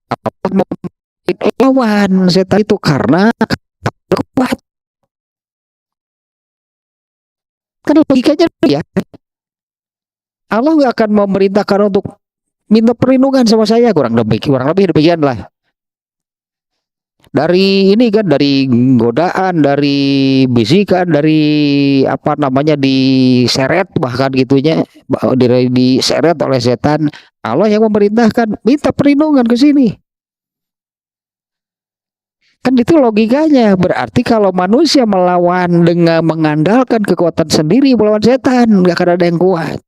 Allah lawan setan itu karena kuat. Kan logikanya ya, Allah nggak akan memerintahkan untuk minta perlindungan sama saya, kurang lebih demikian lah. Dari ini kan, dari godaan, dari bisikan, dari apa namanya, diseret bahkan gitunya, diseret oleh setan. Allah yang memerintahkan minta perlindungan ke sini. Kan itu logikanya. Berarti kalau manusia melawan dengan mengandalkan kekuatan sendiri, melawan setan, nggak akan ada yang kuat.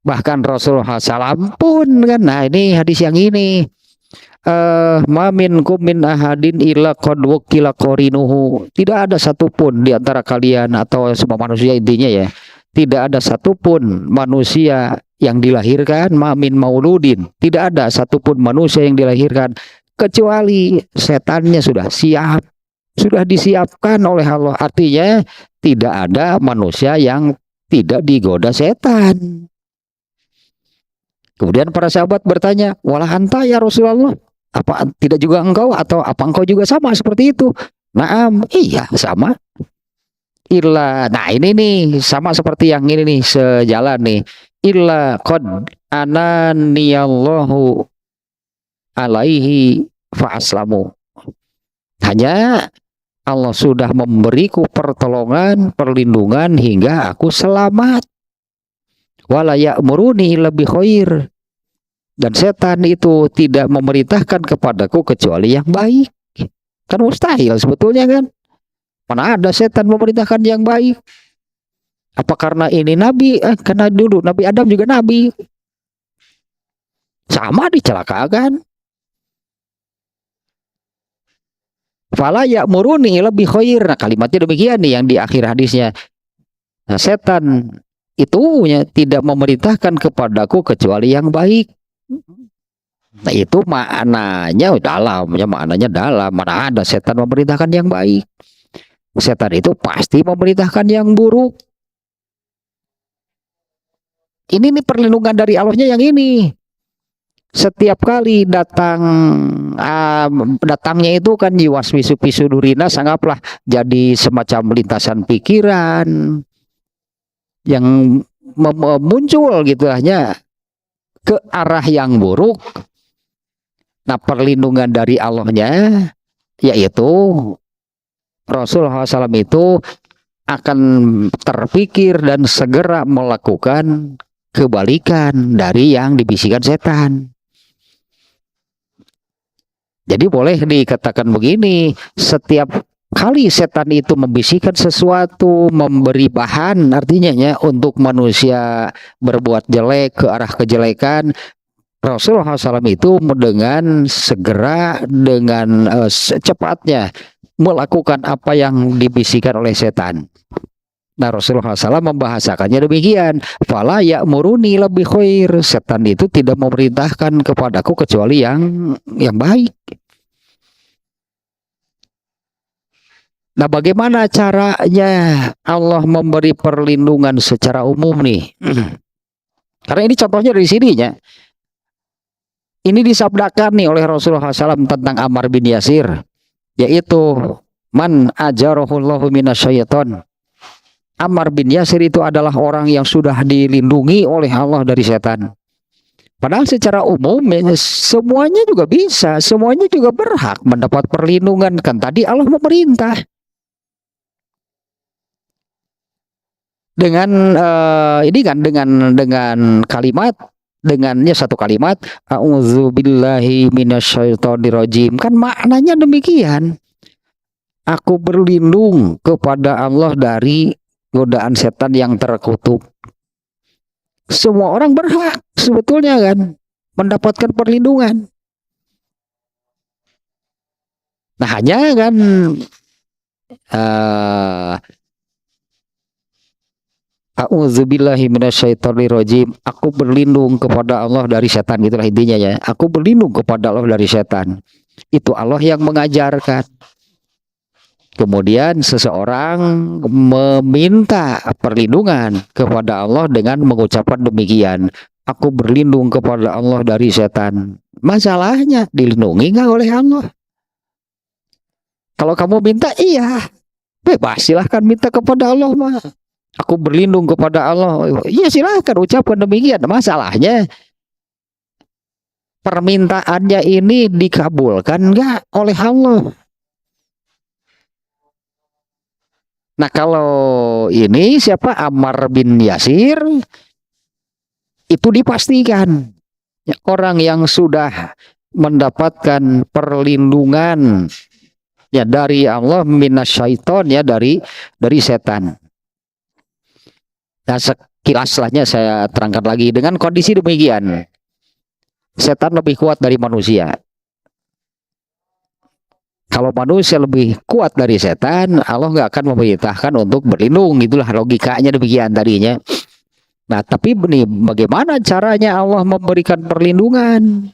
Bahkan Rasulullah SAW pun kan, nah ini hadis yang ini, ma minkum min ahadin illa qad wukila qarinuhu. Tidak ada satupun di antara kalian, atau semua manusia intinya ya, tidak ada satupun manusia yang dilahirkan, ma min mauludin, tidak ada satupun manusia yang dilahirkan kecuali setannya sudah siap, sudah disiapkan oleh Allah. Artinya tidak ada manusia yang tidak digoda setan. Kemudian para sahabat bertanya, walah anta ya Rasulullah, apa tidak juga engkau, atau apa engkau juga sama seperti itu? Naam, iya sama. Nah ini nih sama seperti yang ini nih, sejalan nih. Illa qad ananiyallahu alaihi fa'aslamu. Hanya Allah sudah memberiku pertolongan, perlindungan hingga aku selamat. Wala ya'muruni lebih khair, dan setan itu tidak memerintahkan kepadaku kecuali yang baik. Kan mustahil sebetulnya kan. Mana ada setan memerintahkan yang baik? Apa karena ini nabi? Karena dulu Nabi Adam juga nabi. Sama dicelakakan. Fala ya'muruni lebih khair. Nah, kalimatnya demikian nih yang di akhir hadisnya. Nah, setan itu tidak memerintahkan kepadaku kecuali yang baik. Nah itu maknanya dalam. Mana ada setan memerintahkan yang baik? Setan itu pasti memerintahkan yang buruk. Ini nih perlindungan dari Allahnya yang ini. Setiap kali datangnya itu kan jiwaswisu sudurina, sanggaplah jadi semacam lintasan pikiran yang muncul gitu hanya ke arah yang buruk. Nah perlindungan dari Allahnya yaitu Rasulullah SAW itu akan terpikir dan segera melakukan kebalikan dari yang dibisikkan setan. Jadi boleh dikatakan begini, setiap kali setan itu membisikkan sesuatu, memberi bahan artinya ya untuk manusia berbuat jelek ke arah kejelekan, Rasulullah SAW itu dengan segera, dengan secepatnya melakukan apa yang dibisikkan oleh setan. Nah Rasulullah SAW membahasakannya demikian, fala ya'muruni lebih khair, setan itu tidak memerintahkan kepadaku kecuali yang baik. Nah bagaimana caranya Allah memberi perlindungan secara umum nih? Karena ini contohnya dari sininya. Ini disabdakan nih oleh Rasulullah SAW tentang Ammar bin Yasir, yaitu man ajarahullahu minasyaiton. Ammar bin Yasir itu adalah orang yang sudah dilindungi oleh Allah dari setan. Padahal secara umum semuanya juga bisa, semuanya juga berhak mendapat perlindungan, kan tadi Allah memerintah. Dengan ini kan dengan kalimat, dengannya satu kalimat, a'udzubillahi minasyaitonirrajim, kan maknanya demikian. Aku berlindung kepada Allah dari godaan setan yang terkutuk. Semua orang berhak sebetulnya kan mendapatkan perlindungan. Nah hanya kan a'udzubillahi minasyaitonirrajim, aku berlindung kepada Allah dari setan, itulah intinya ya. Aku berlindung kepada Allah dari setan. Itu Allah yang mengajarkan. Kemudian seseorang meminta perlindungan kepada Allah dengan mengucapkan demikian, aku berlindung kepada Allah dari setan. Masalahnya dilindungi nggak oleh Allah? Kalau kamu minta, iya, bebas, silahkan minta kepada Allah mah. Aku berlindung kepada Allah, iya silahkan ucapkan demikian. Masalahnya permintaannya ini dikabulkan enggak oleh Allah. Nah kalau ini siapa, Ammar bin Yasir, itu dipastikan ya, orang yang sudah mendapatkan perlindungan ya dari Allah, minasyaiton, ya dari setan. Nah sekilas lahnya saya terangkan lagi, dengan kondisi demikian setan lebih kuat dari manusia. Kalau manusia lebih kuat dari setan, Allah nggak akan memerintahkan untuk berlindung. Itulah logikanya demikian tadinya. Nah, tapi nih, bagaimana caranya Allah memberikan perlindungan?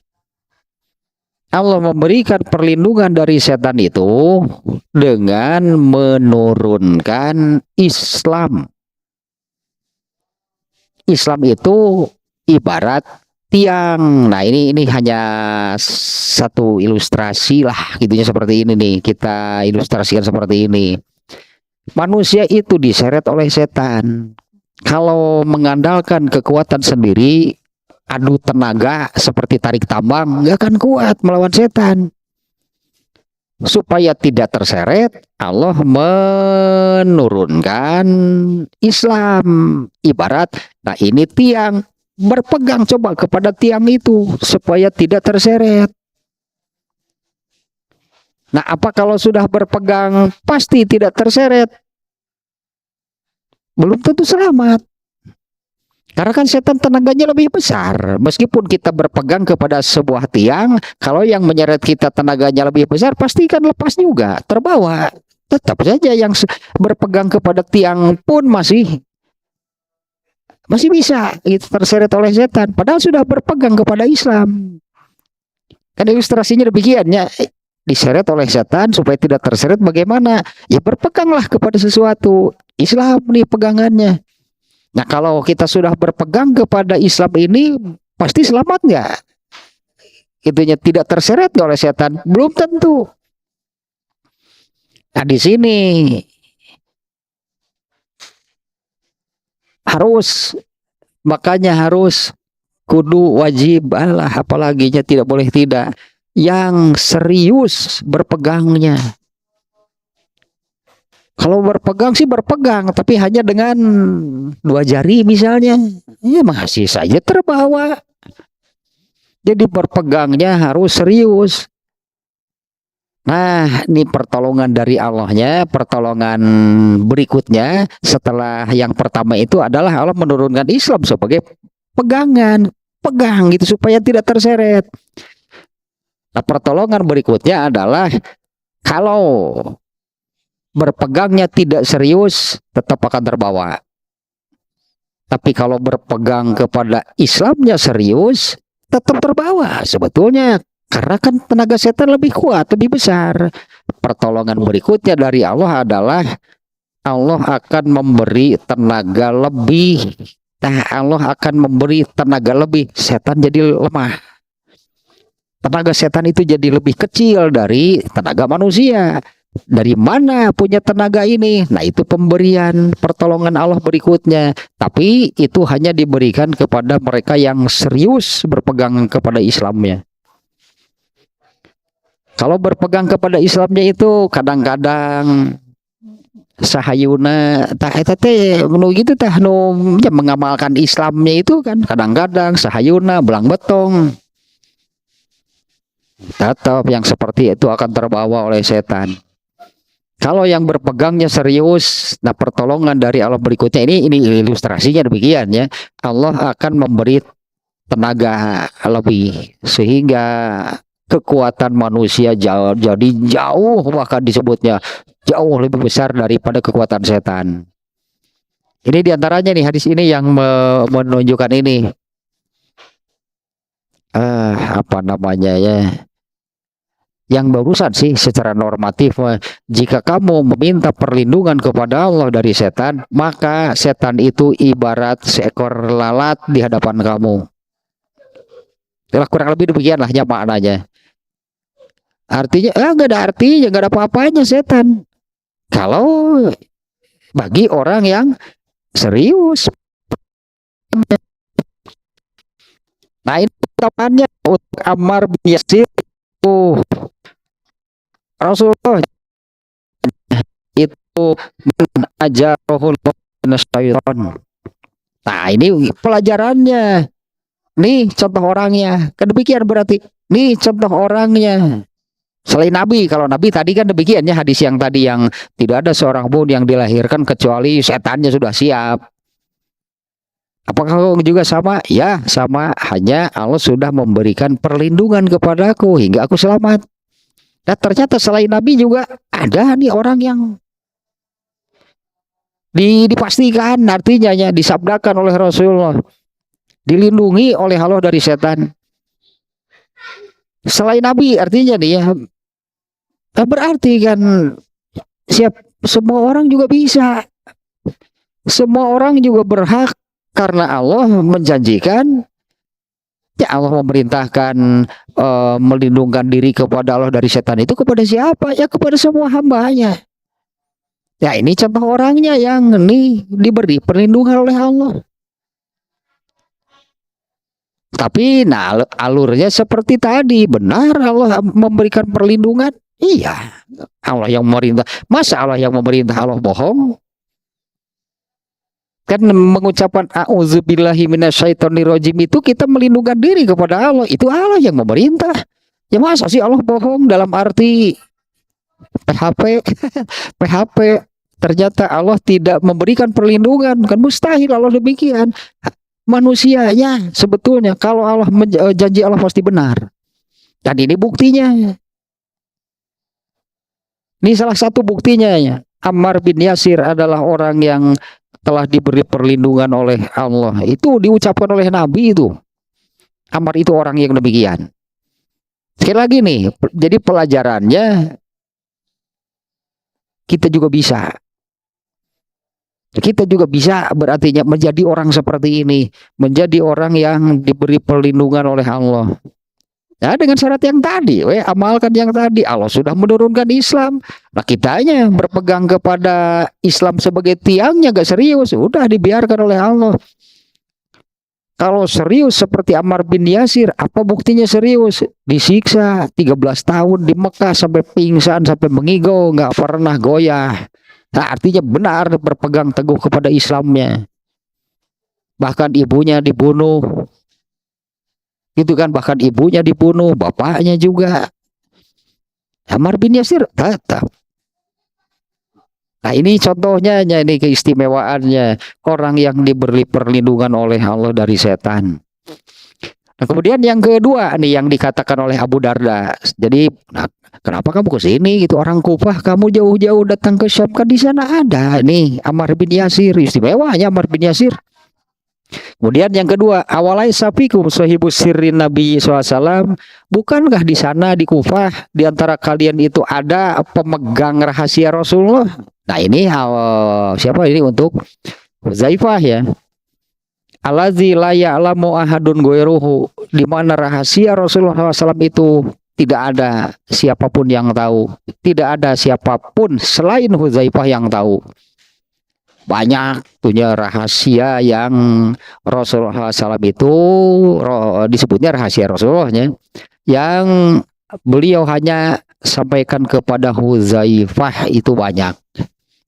Allah memberikan perlindungan dari setan itu dengan menurunkan Islam. Islam itu ibarat tiang. Nah, ini hanya satu ilustrasi lah, gitunya seperti ini nih. Kita ilustrasikan seperti ini. Manusia itu diseret oleh setan. Kalau mengandalkan kekuatan sendiri, adu tenaga seperti tarik tambang, nggak akan kuat melawan setan. Supaya tidak terseret, Allah menurunkan Islam. Ibarat, nah ini tiang, berpegang coba kepada tiang itu supaya tidak terseret. Nah, apa kalau sudah berpegang pasti tidak terseret? Belum tentu selamat. Karena kan setan tenaganya lebih besar. Meskipun kita berpegang kepada sebuah tiang, kalau yang menyeret kita tenaganya lebih besar, pasti kan lepas juga, terbawa. Tetap saja yang berpegang kepada tiang pun masih bisa itu terseret oleh setan. Padahal sudah berpegang kepada Islam. Kan ilustrasinya demikian ya. Diseret oleh setan supaya tidak terseret, bagaimana? Ya berpeganglah kepada sesuatu. Islam nih pegangannya. Nah kalau kita sudah berpegang kepada Islam ini, pasti selamat nggak? Itunya tidak terseret oleh setan? Belum tentu. Nah di sini makanya harus kudu wajib Allah, apalagi tidak boleh tidak, yang serius berpegangnya. Kalau berpegang sih berpegang, tapi hanya dengan 2 jari misalnya, ya masih saja terbawa. Jadi berpegangnya harus serius. Nah, ini pertolongan dari Allahnya. Pertolongan berikutnya setelah yang pertama itu adalah Allah menurunkan Islam sebagai pegangan, pegang gitu supaya tidak terseret. Nah, pertolongan berikutnya adalah kalau berpegangnya tidak serius, tetap akan terbawa. Tapi kalau berpegang kepada Islamnya serius, tetap terbawa sebetulnya. Karena kan tenaga setan lebih kuat, lebih besar. Pertolongan berikutnya dari Allah adalah Allah akan memberi tenaga lebih. Nah, Allah akan memberi tenaga lebih. Setan jadi lemah. Tenaga setan itu jadi lebih kecil dari tenaga manusia. Dari mana punya tenaga ini? Nah itu pemberian pertolongan Allah berikutnya. Tapi itu hanya diberikan kepada mereka yang serius berpegang kepada Islamnya. Kalau berpegang kepada Islamnya itu kadang-kadang sahayuna tah eta teh nu gitu tah nu ya, mengamalkan Islamnya itu kan kadang-kadang sahayuna belang betong. Tetap yang seperti itu akan terbawa oleh setan. Kalau yang berpegangnya serius, nah pertolongan dari Allah berikutnya ini ilustrasinya demikian ya. Allah akan memberi tenaga lebih sehingga kekuatan manusia jadi jauh, bahkan disebutnya jauh lebih besar daripada kekuatan setan. Ini diantaranya nih hadis ini yang menunjukkan ini. Apa namanya ya? Yang barusan sih secara normatif, jika kamu meminta perlindungan kepada Allah dari setan, maka setan itu ibarat seekor lalat di hadapan kamu. Itulah kurang lebih demikianlah ya maknanya. Artinya nggak ada artinya, nggak ada apa-apanya setan kalau bagi orang yang serius. Nah ini ucapannya untuk Ammar bin Yasir itu Rasulullah itu ajarahul syaitan. Nah, ini pelajarannya. Nih contoh orangnya. Kan demikian berarti. Nih contoh orangnya. Selain Nabi, kalau Nabi tadi kan demikiannya hadis yang tadi yang tidak ada seorang pun yang dilahirkan kecuali setannya sudah siap. Apakah juga sama? Ya, sama. Hanya Allah sudah memberikan perlindungan kepadaku hingga aku selamat. Dan ternyata selain Nabi juga ada nih orang yang dipastikan artinya ya, disabdakan oleh Rasulullah dilindungi oleh Allah dari setan. Selain Nabi artinya nih ya, berarti kan semua orang juga bisa, semua orang juga berhak karena Allah menjanjikan ya, Allah memerintahkan melindungkan diri kepada Allah dari setan itu kepada siapa? Ya kepada semua hambanya. Ya ini contoh orangnya yang nih diberi perlindungan oleh Allah. Tapi nah alurnya seperti tadi, benar Allah memberikan perlindungan? Iya, Allah yang memerintah. Masa Allah yang memerintah Allah bohong? Kan mengucapkan auzubillahi minasyaitonirrajim itu kita melindungi diri kepada Allah. Itu Allah yang memerintah. Ya masa sih Allah bohong dalam arti PHP PHP ternyata Allah tidak memberikan perlindungan, kan mustahil Allah demikian. Manusianya sebetulnya kalau Allah janji Allah pasti benar. Dan ini buktinya. Ini salah satu buktinya ya. Ammar bin Yasir adalah orang yang telah diberi perlindungan oleh Allah. Itu diucapkan oleh Nabi itu. Ammar itu orang yang demikian. Sekali lagi nih, jadi pelajarannya kita juga bisa. Kita juga bisa berartinya menjadi orang seperti ini, menjadi orang yang diberi perlindungan oleh Allah. Ya dengan syarat yang tadi, amalkan yang tadi. Allah sudah menurunkan Islam. Nah kitanya berpegang kepada Islam sebagai tiangnya gak serius, udah dibiarkan oleh Allah. Kalau serius seperti Ammar bin Yasir, apa buktinya serius? Disiksa 13 tahun di Mekah sampai pingsan, sampai mengigau, nggak pernah goyah. Nah, artinya benar berpegang teguh kepada Islamnya. Bahkan ibunya dibunuh. Gitu kan, bahkan ibunya dibunuh, bapaknya juga. Ammar bin Yasir tetap. Nah, ini contohnya, ini keistimewaannya orang yang diberi perlindungan oleh Allah dari setan. Nah, kemudian yang kedua nih yang dikatakan oleh Abu Darda. Jadi, kenapa kamu ke sini gitu, orang Kufah, kamu jauh-jauh datang ke Syam, kan di sana ada nih Ammar bin Yasir, istimewanya Ammar bin Yasir. Kemudian yang kedua, awalai safikum sahibus sirrin Nabi SAW, bukankah di sana di Kufah di antara kalian itu ada pemegang rahasia Rasulullah? Nah, ini siapa ini untuk Huzaifah ya. Allazi la ya'lamu ahadun ghairuhu, di mana rahasia Rasulullah SAW itu tidak ada siapapun yang tahu, tidak ada siapapun selain Huzaifah yang tahu. Banyak punya rahasia yang Rasulullah SAW itu disebutnya rahasia Rasulullahnya, yang beliau hanya sampaikan kepada Huzaifah itu banyak.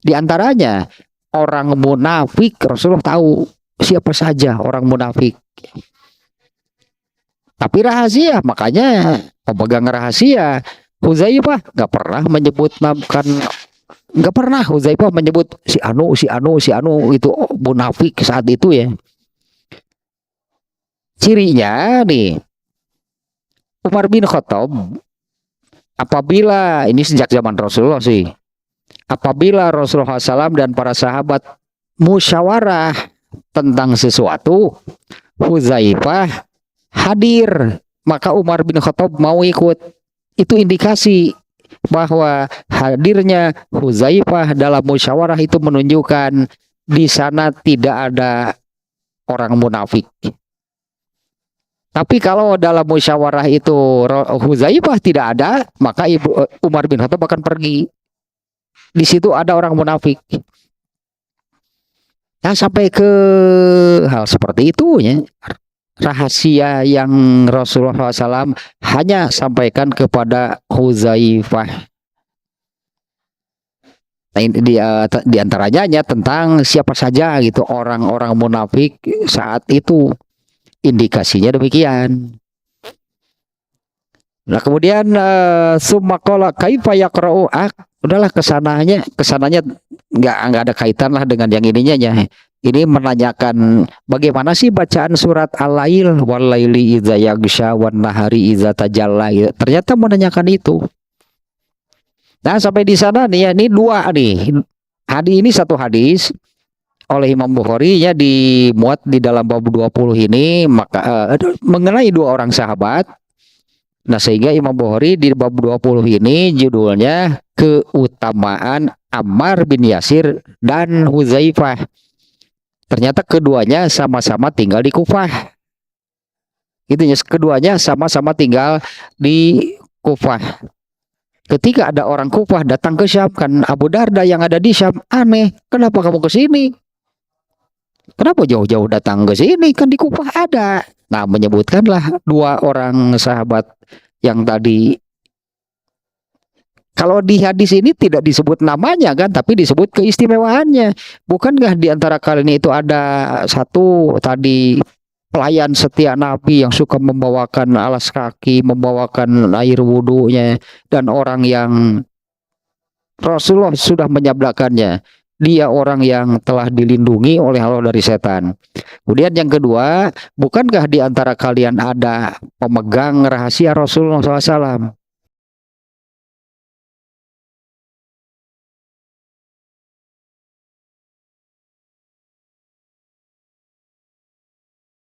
Di antaranya orang munafik Rasulullah tahu siapa saja orang munafik. Tapi rahasia, makanya pemegang rahasia Huzaifah nggak pernah nggak pernah Huzaifah menyebut si anu itu munafik saat itu ya. Cirinya nih, Umar bin Khattab apabila ini sejak zaman Rasulullah sih, apabila Rasulullah SAW dan para sahabat musyawarah tentang sesuatu, Huzaifah hadir, maka Umar bin Khattab mau ikut. Itu indikasi bahwa hadirnya Huzaifah dalam musyawarah itu menunjukkan di sana tidak ada orang munafik. Tapi kalau dalam musyawarah itu Huzaifah tidak ada, maka Umar bin Khattab akan pergi. Di situ ada orang munafik. Nah, sampai ke hal seperti itu ya. rahasia yang Rasulullah SAW hanya sampaikan kepada Huzaifah. Nah, di antaranya tentang siapa saja gitu orang-orang munafik saat itu, indikasinya demikian. Nah kemudian summa qala kaifa yaqra'u, udahlah kesananya nggak ada kaitan lah dengan yang ininya ya. Ini menanyakan bagaimana sih bacaan surat Al-Lail, wal laili idza yaghsha wan nahari idza tajalla. Ternyata menanyakan itu. Nah sampai di sana nih ya, ini dua nih. Ini satu hadis oleh Imam Bukhari ya, dimuat di dalam bab 20 ini maka mengenai dua orang sahabat. Nah sehingga Imam Bukhari di bab 20 ini judulnya keutamaan Ammar bin Yasir dan Huzaifah. Ternyata keduanya sama-sama tinggal di Kufah. Gitu ya, keduanya sama-sama tinggal di Kufah. Ketika ada orang Kufah datang ke Syam, kan Abu Darda yang ada di Syam, aneh, kenapa kamu ke sini? Kenapa jauh-jauh datang ke sini? Kan di Kufah ada. Nah, menyebutkanlah dua orang sahabat yang tadi. Kalau di hadis ini tidak disebut namanya kan, tapi disebut keistimewaannya. Bukankah di antara kalian itu ada satu tadi pelayan setia Nabi yang suka membawakan alas kaki, membawakan air wudhunya, dan orang yang Rasulullah sudah menyabdakannya, dia orang yang telah dilindungi oleh Allah dari setan. Kemudian yang kedua, bukankah di antara kalian ada pemegang rahasia Rasulullah SAW?